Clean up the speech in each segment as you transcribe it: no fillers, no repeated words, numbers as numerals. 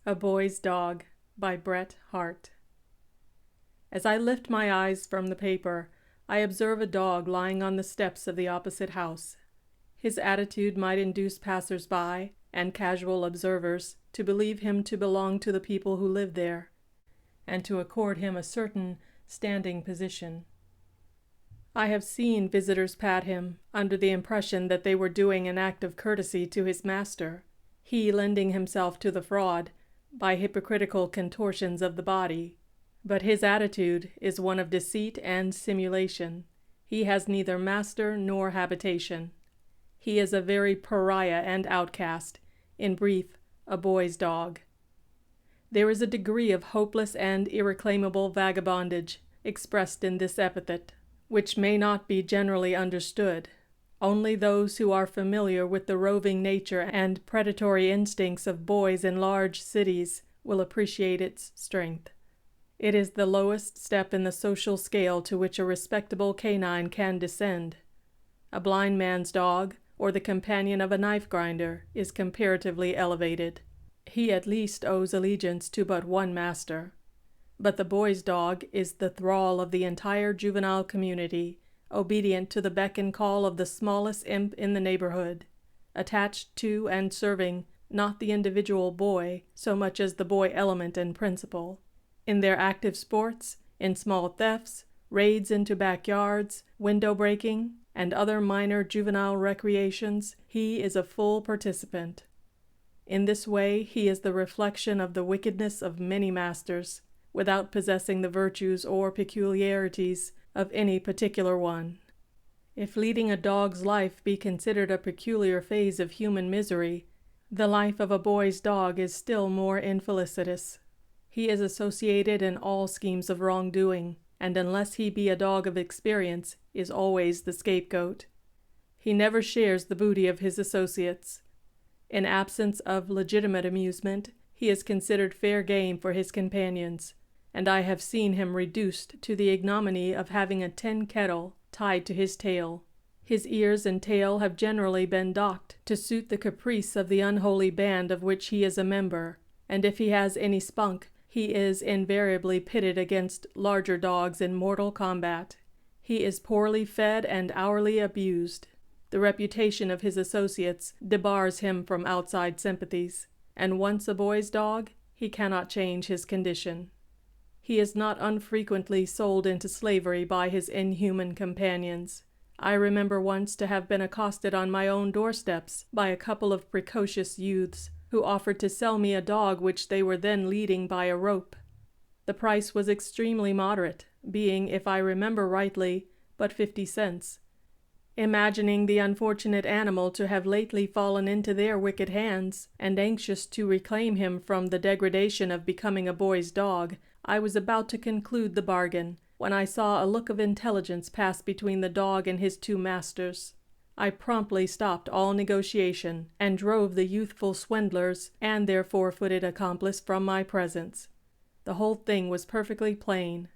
A Boy's Dog by Bret Harte. As I lift my eyes from the paper, I observe a dog lying on the steps of the opposite house. His attitude might induce passers-by and casual observers to believe him to belong to the people who live there, and to accord him a certain standing position. I have seen visitors pat him, under the impression that they were doing an act of courtesy to his master, he lending himself to the fraud by hypocritical contortions of the body. But his attitude is one of deceit and simulation. He has neither master nor habitation. He is a very pariah and outcast, in brief, a boy's dog. There is a degree of hopeless and irreclaimable vagabondage expressed in this epithet, which may not be generally understood. Only those who are familiar with the roving nature and predatory instincts of boys in large cities will appreciate its strength. It is the lowest step in the social scale to which a respectable canine can descend. A blind man's dog, or the companion of a knife grinder, is comparatively elevated. He at least owes allegiance to but one master. But the boy's dog is the thrall of the entire juvenile community, obedient to the beck and call of the smallest imp in the neighborhood, attached to and serving not the individual boy so much as the boy element and principle. In their active sports, in small thefts, raids into backyards, window breaking, and other minor juvenile recreations, he is a full participant. In this way he is the reflection of the wickedness of many masters, without possessing the virtues or peculiarities of any particular one. If leading a dog's life be considered a peculiar phase of human misery, the life of a boy's dog is still more infelicitous. He is associated in all schemes of wrongdoing, and unless he be a dog of experience, is always the scapegoat. He never shares the booty of his associates. In absence of legitimate amusement, he is considered fair game for his companions, and I have seen him reduced to the ignominy of having a tin kettle tied to his tail. His ears and tail have generally been docked to suit the caprice of the unholy band of which he is a member, and if he has any spunk, he is invariably pitted against larger dogs in mortal combat. He is poorly fed and hourly abused. The reputation of his associates debars him from outside sympathies, and once a boy's dog, he cannot change his condition. He is not unfrequently sold into slavery by his inhuman companions. I remember once to have been accosted on my own doorsteps by a couple of precocious youths, who offered to sell me a dog which they were then leading by a rope. The price was extremely moderate, being, if I remember rightly, but 50 cents. Imagining the unfortunate animal to have lately fallen into their wicked hands, and anxious to reclaim him from the degradation of becoming a boy's dog, I was about to conclude the bargain, when I saw a look of intelligence pass between the dog and his two masters. I promptly stopped all negotiation, and drove the youthful swindlers and their four-footed accomplice from my presence. The whole thing was perfectly plain.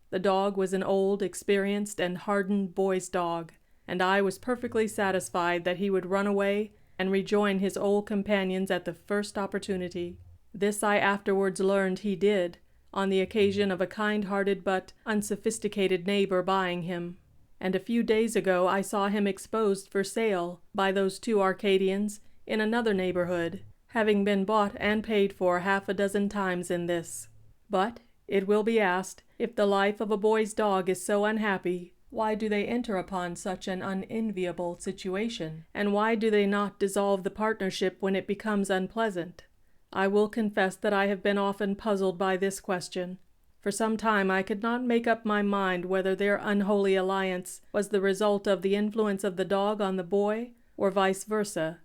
The dog was an old, experienced, and hardened boy's dog, and I was perfectly satisfied that he would run away and rejoin his old companions at the first opportunity. This I afterwards learned he did, on the occasion of a kind-hearted but unsophisticated neighbor buying him, and a few days ago I saw him exposed for sale by those two Arcadians in another neighborhood, having been bought and paid for half a dozen times in this. But, it will be asked, if the life of a boy's dog is so unhappy, why do they enter upon such an unenviable situation, and why do they not dissolve the partnership when it becomes unpleasant? I will confess that I have been often puzzled by this question. For some time I could not make up my mind whether their unholy alliance was the result of the influence of the dog on the boy, or vice versa,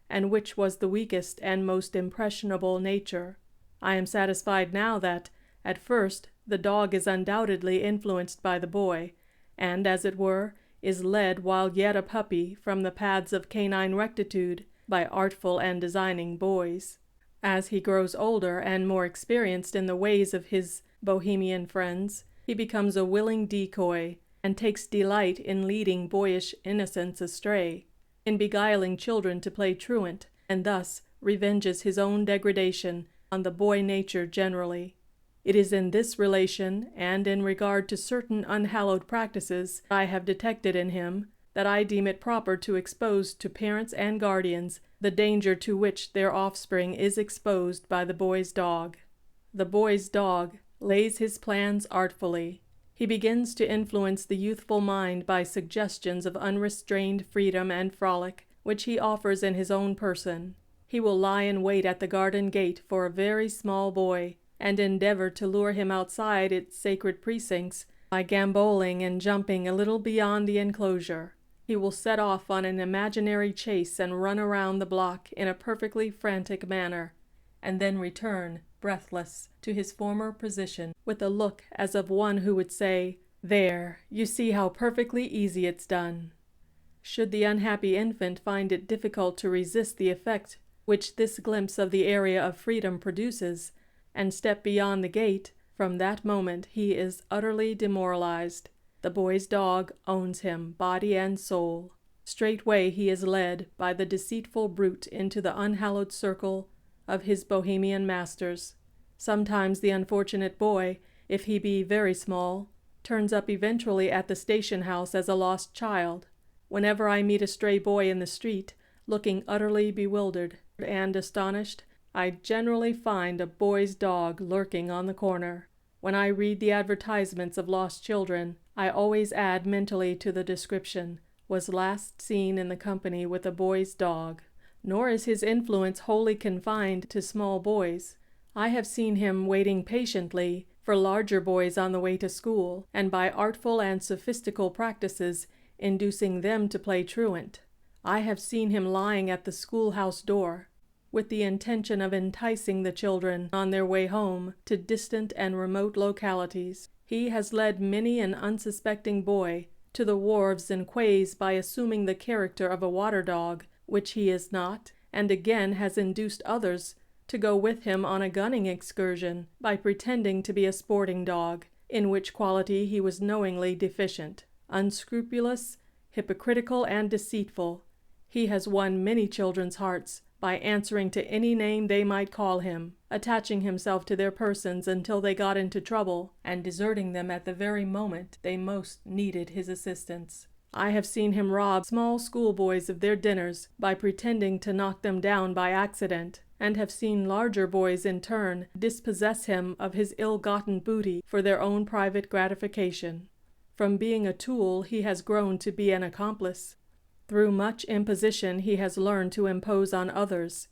and which was the weakest and most impressionable nature. I am satisfied now that, at first, the dog is undoubtedly influenced by the boy, and, as it were, is led while yet a puppy from the paths of canine rectitude by artful and designing boys. As he grows older and more experienced in the ways of his bohemian friends, he becomes a willing decoy, and takes delight in leading boyish innocence astray, in beguiling children to play truant, and thus revenges his own degradation on the boy nature generally. It is in this relation, and in regard to certain unhallowed practices I have detected in him, that I deem it proper to expose to parents and guardians the danger to which their offspring is exposed by the boy's dog. The boy's dog lays his plans artfully. He begins to influence the youthful mind by suggestions of unrestrained freedom and frolic, which he offers in his own person. He will lie in wait at the garden gate for a very small boy, and endeavor to lure him outside its sacred precincts by gambolling and jumping a little beyond the enclosure. He will set off on an imaginary chase and run around the block in a perfectly frantic manner, and then return, breathless, to his former position, with a look as of one who would say, "There, you see how perfectly easy it's done." Should the unhappy infant find it difficult to resist the effect which this glimpse of the area of freedom produces, and step beyond the gate, from that moment he is utterly demoralized. The boy's dog owns him, body and soul. Straightway he is led by the deceitful brute into the unhallowed circle of his bohemian masters. Sometimes the unfortunate boy, if he be very small, turns up eventually at the station house as a lost child. Whenever I meet a stray boy in the street, looking utterly bewildered and astonished, I generally find a boy's dog lurking on the corner. When I read the advertisements of lost children, I always add mentally to the description, "was last seen in the company with a boy's dog." Nor is his influence wholly confined to small boys. I have seen him waiting patiently for larger boys on the way to school, and by artful and sophistical practices inducing them to play truant. I have seen him lying at the schoolhouse door, with the intention of enticing the children on their way home to distant and remote localities. He has led many an unsuspecting boy to the wharves and quays by assuming the character of a water dog, which he is not, and again has induced others to go with him on a gunning excursion by pretending to be a sporting dog, in which quality he was knowingly deficient. Unscrupulous, hypocritical, and deceitful, he has won many children's hearts by answering to any name they might call him, attaching himself to their persons until they got into trouble, and deserting them at the very moment they most needed his assistance. I have seen him rob small schoolboys of their dinners by pretending to knock them down by accident, and have seen larger boys in turn dispossess him of his ill-gotten booty for their own private gratification. From being a tool he has grown to be an accomplice. Through much imposition he has learned to impose on others.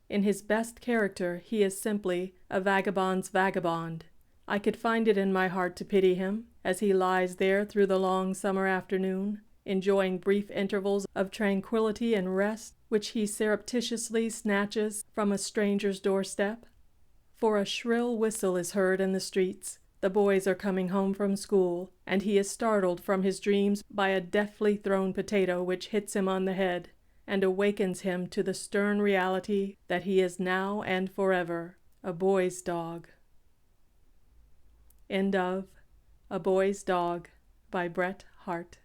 In his best character he is simply a vagabond's vagabond. I could find it in my heart to pity him, as he lies there through the long summer afternoon, enjoying brief intervals of tranquillity and rest, which he surreptitiously snatches from a stranger's doorstep. For a shrill whistle is heard in the streets. The boys are coming home from school, and he is startled from his dreams by a deftly thrown potato which hits him on the head, and awakens him to the stern reality that he is now and forever a boy's dog. End of A Boy's Dog by Bret Harte.